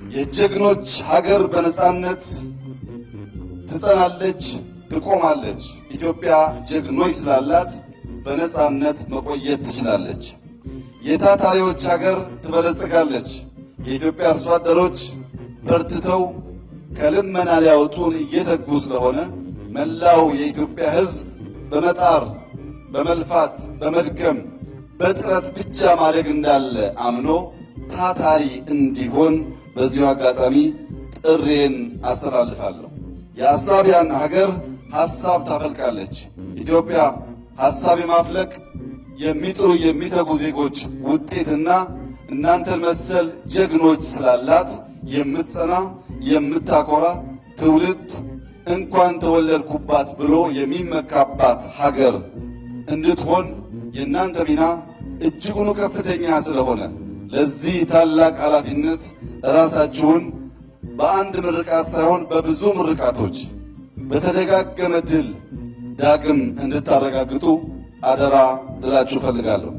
የጀግኖች ሀገር በነጻነት ትጸናለች፣ ትቆማለች። ኢትዮጵያ ጀግኖች ስላላት በነጻነት መቆየት ትችላለች። የታታሪዎች ሀገር ትበለጽጋለች። የኢትዮጵያ አርሶ አደሮች በርትተው ከልመና ሊያወጡን እየተጉ ስለሆነ መላው የኢትዮጵያ ሕዝብ በመጣር በመልፋት በመድከም በጥረት ብቻ ማደግ እንዳለ አምኖ ታታሪ እንዲሆን በዚሁ አጋጣሚ ጥሬን አስተላልፋለሁ። የአሳቢያን ሀገር ሐሳብ ታፈልቃለች። ኢትዮጵያ ሐሳብ የማፍለቅ የሚጥሩ የሚተጉ ዜጎች ውጤትና እናንተን መሰል ጀግኖች ስላላት የምትጸና የምታኮራ ትውልድ እንኳን ተወለድኩባት ብሎ የሚመካባት ሀገር እንድትሆን የእናንተ ሚና እጅጉን ከፍተኛ ስለሆነ ለዚህ ታላቅ ኃላፊነት ራሳችሁን በአንድ ምርቃት ሳይሆን በብዙ ምርቃቶች በተደጋገመ ድል ዳግም እንድታረጋግጡ አደራ ልላችሁ እፈልጋለሁ።